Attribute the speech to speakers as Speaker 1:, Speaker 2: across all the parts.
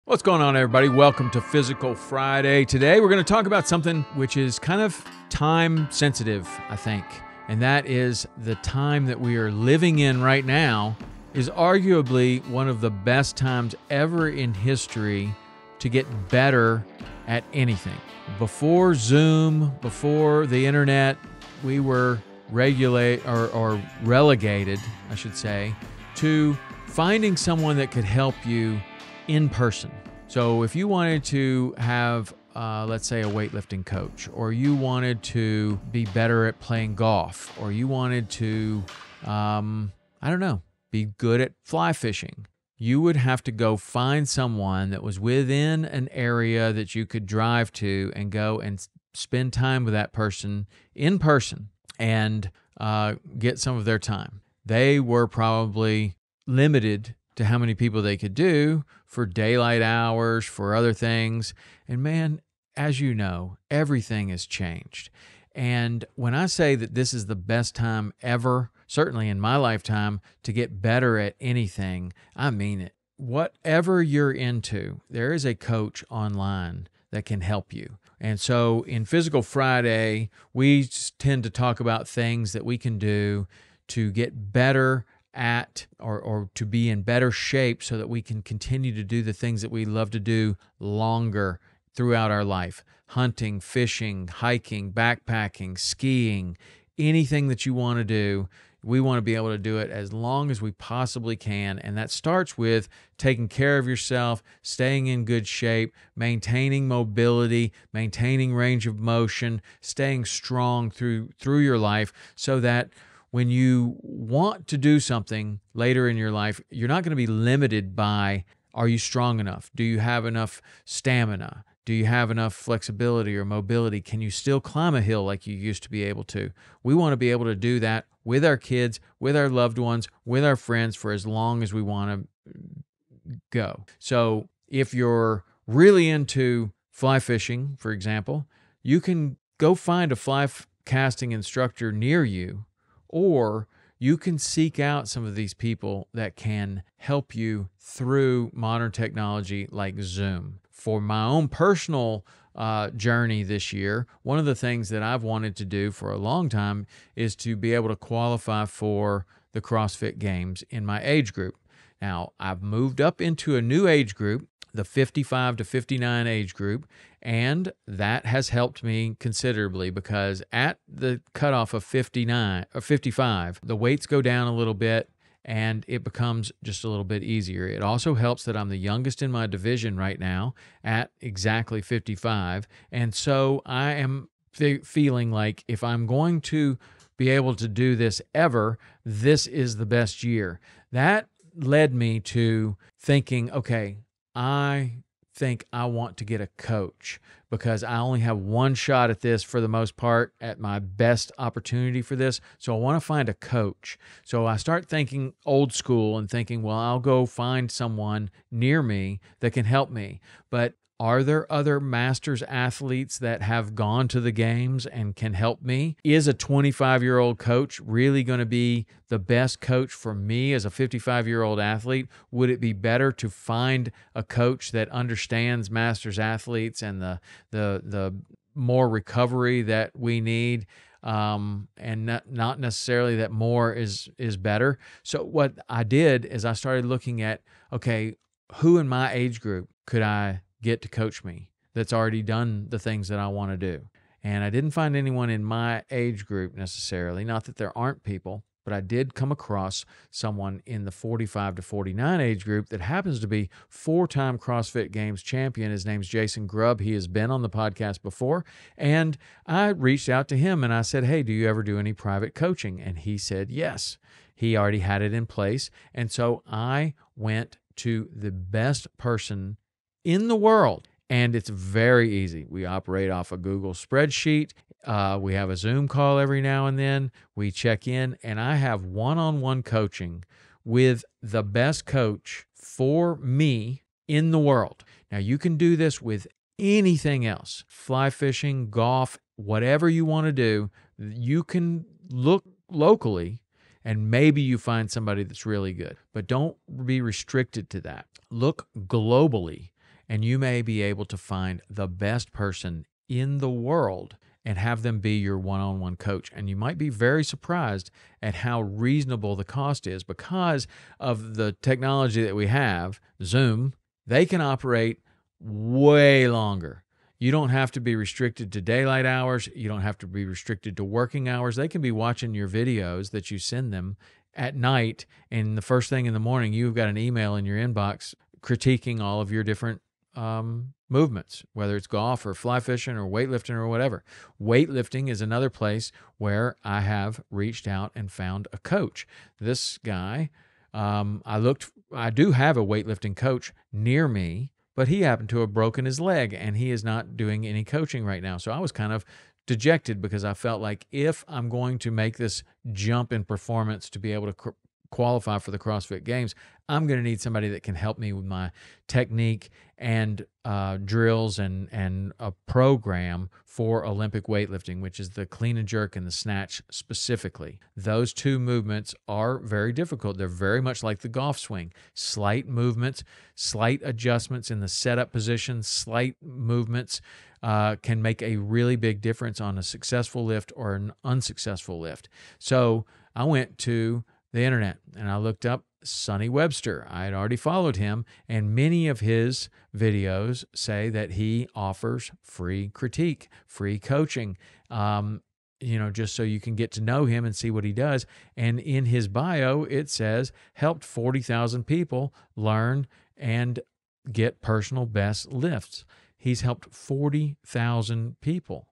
Speaker 1: What's going on, everybody? Welcome to Physical Friday. Today, we're going to talk about something which is kind of time sensitive, I think, and that is the time that we are living in right now is arguably one of the best times ever in history to get better at anything. Before Zoom, before the internet, we were relegated, I should say, to finding someone that could help you in person. So if you wanted to have, let's say, a weightlifting coach, or you wanted to be better at playing golf, or you wanted to, be good at fly fishing, you would have to go find someone that was within an area that you could drive to and go and spend time with that person in person and get some of their time. They were probably limited to how many people they could do for daylight hours, for other things. And man, as you know, everything has changed. And when I say that this is the best time ever, certainly in my lifetime, to get better at anything, I mean it. Whatever you're into, there is a coach online that can help you. And so in Physical Friday, we tend to talk about things that we can do to get better at or to be in better shape so that we can continue to do the things that we love to do longer throughout our life. Hunting, fishing, hiking, backpacking, skiing, anything that you want to do, we want to be able to do it as long as we possibly can. And that starts with taking care of yourself, staying in good shape, maintaining mobility, maintaining range of motion, staying strong through your life so that when you want to do something later in your life, you're not going to be limited by, are you strong enough? Do you have enough stamina? Do you have enough flexibility or mobility? Can you still climb a hill like you used to be able to? We want to be able to do that with our kids, with our loved ones, with our friends for as long as we want to go. So if you're really into fly fishing, for example, you can go find a fly casting instructor near you, or you can seek out some of these people that can help you through modern technology like Zoom. For my own personal journey this year, one of the things that I've wanted to do for a long time is to be able to qualify for the CrossFit Games in my age group. Now, I've moved up into a new age group, the 55 to 59 age group, and that has helped me considerably because at the cutoff of 59 or 55, the weights go down a little bit and it becomes just a little bit easier. It also helps that I'm the youngest in my division right now at exactly 55, and so I am feeling like if I'm going to be able to do this ever, this is the best year. That led me to thinking, okay, I think I want to get a coach because I only have one shot at this for the most part, at my best opportunity for this. So I want to find a coach. So I start thinking old school and thinking, well, I'll go find someone near me that can help me. But are there other masters athletes that have gone to the games and can help me? Is a 25-year-old coach really going to be the best coach for me as a 55-year-old athlete? Would it be better to find a coach that understands masters athletes and the more recovery that we need? And not necessarily that more is better. So what I did is I started looking at, okay, who in my age group could I get to coach me that's already done the things that I want to do? And I didn't find anyone in my age group necessarily, not that there aren't people, but I did come across someone in the 45 to 49 age group that happens to be 4-time CrossFit Games champion. His name's Jason Grubb. He has been on the podcast before. And I reached out to him and I said, hey, do you ever do any private coaching? And he said, yes. He already had it in place. And so I went to the best person in the world. And it's very easy. We operate off a Google spreadsheet. We have a Zoom call every now and then. We check in, and I have one-on-one coaching with the best coach for me in the world. Now, you can do this with anything else, fly fishing, golf, whatever you want to do. You can look locally, and maybe you find somebody that's really good. But don't be restricted to that. Look globally and you may be able to find the best person in the world and have them be your one-on-one coach. And you might be very surprised at how reasonable the cost is because of the technology that we have, Zoom. They can operate way longer. You don't have to be restricted to daylight hours. You don't have to be restricted to working hours. They can be watching your videos that you send them at night, and the first thing in the morning, you've got an email in your inbox critiquing all of your different movements, whether it's golf or fly fishing or weightlifting or whatever. Weightlifting is another place where I have reached out and found a coach. This guy, I do have a weightlifting coach near me, but he happened to have broken his leg and he is not doing any coaching right now. So I was kind of dejected because I felt like if I'm going to make this jump in performance to be able to qualify for the CrossFit Games, I'm going to need somebody that can help me with my technique and drills and a program for Olympic weightlifting, which is the clean and jerk and the snatch specifically. Those two movements are very difficult. They're very much like the golf swing. Slight movements, slight adjustments in the setup position, slight movements can make a really big difference on a successful lift or an unsuccessful lift. So I went to the internet and I looked up Sonny Webster. I had already followed him, and many of his videos say that he offers free critique, free coaching, just so you can get to know him and see what he does. And in his bio, it says, helped 40,000 people learn and get personal best lifts. He's helped 40,000 people.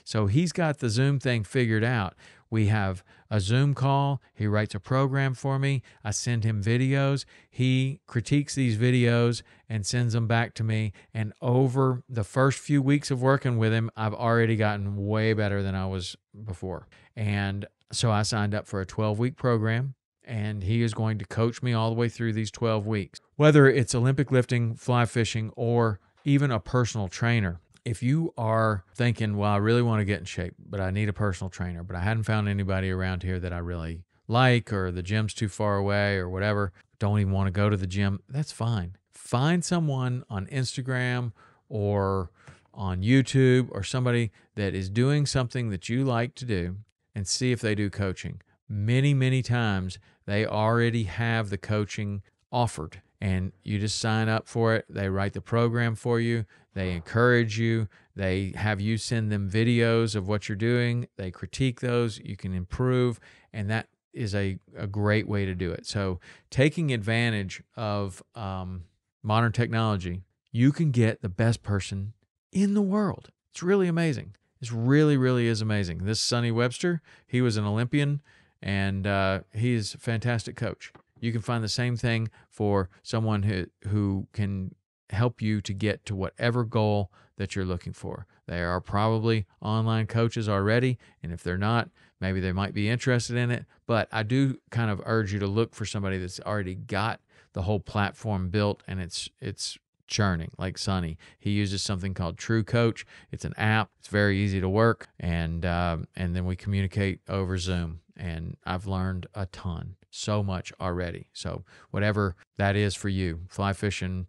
Speaker 1: So he's got the Zoom thing figured out. We have a Zoom call. He writes a program for me. I send him videos. He critiques these videos and sends them back to me. And over the first few weeks of working with him, I've already gotten way better than I was before. And so I signed up for a 12-week program, and he is going to coach me all the way through these 12 weeks. Whether it's Olympic lifting, fly fishing, or even a personal trainer. If you are thinking, well, I really want to get in shape, but I need a personal trainer, but I hadn't found anybody around here that I really like, or the gym's too far away or whatever, don't even want to go to the gym, that's fine. Find someone on Instagram or on YouTube or somebody that is doing something that you like to do and see if they do coaching. Many, many times they already have the coaching offered and you just sign up for it. They write the program for you. They encourage you. They have you send them videos of what you're doing. They critique those. You can improve. And that is a great way to do it. So taking advantage of modern technology, you can get the best person in the world. It's really amazing. It's really, really is amazing. This Sonny Webster, he was an Olympian, and he is a fantastic coach. You can find the same thing for someone who can help you to get to whatever goal that you're looking for. There are probably online coaches already, and if they're not, maybe they might be interested in it. But I do kind of urge you to look for somebody that's already got the whole platform built and it's churning, like Sonny. He uses something called True Coach. It's an app. It's very easy to work, and then we communicate over Zoom. And I've learned a ton, so much already. So whatever that is for you, fly fishing,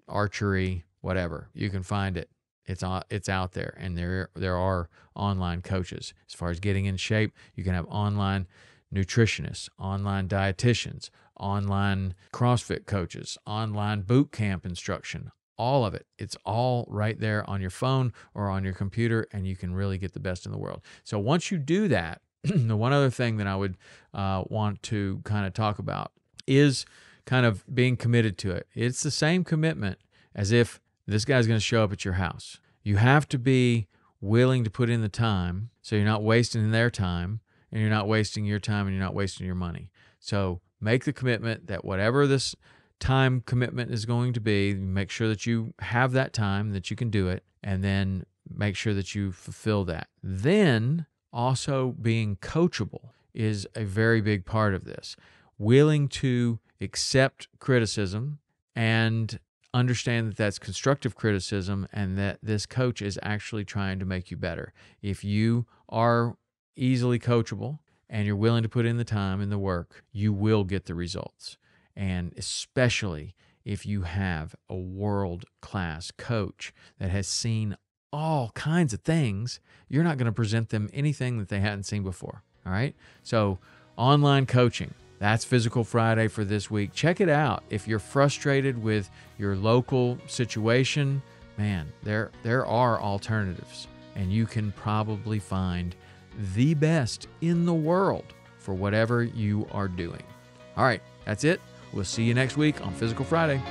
Speaker 1: archery, whatever, you can find it. It's out there, and there are online coaches. As far as getting in shape, you can have online nutritionists, online dietitians, online CrossFit coaches, online boot camp instruction, all of it. It's all right there on your phone or on your computer, and you can really get the best in the world. So once you do that, the one other thing that I would want to kind of talk about is kind of being committed to it. It's the same commitment as if this guy's going to show up at your house. You have to be willing to put in the time so you're not wasting their time, and you're not wasting your time, and you're not wasting your money. So make the commitment that whatever this time commitment is going to be, make sure that you have that time, that you can do it, and then make sure that you fulfill that. Then also being coachable is a very big part of this. Willing to accept criticism and understand that that's constructive criticism and that this coach is actually trying to make you better. If you are easily coachable and you're willing to put in the time and the work, you will get the results. And especially if you have a world-class coach that has seen all kinds of things, you're not going to present them anything that they hadn't seen before. All right. So online coaching, that's Physical Friday for this week. Check it out. If you're frustrated with your local situation, man, there are alternatives, and you can probably find the best in the world for whatever you are doing. All right, that's it. We'll see you next week on Physical Friday.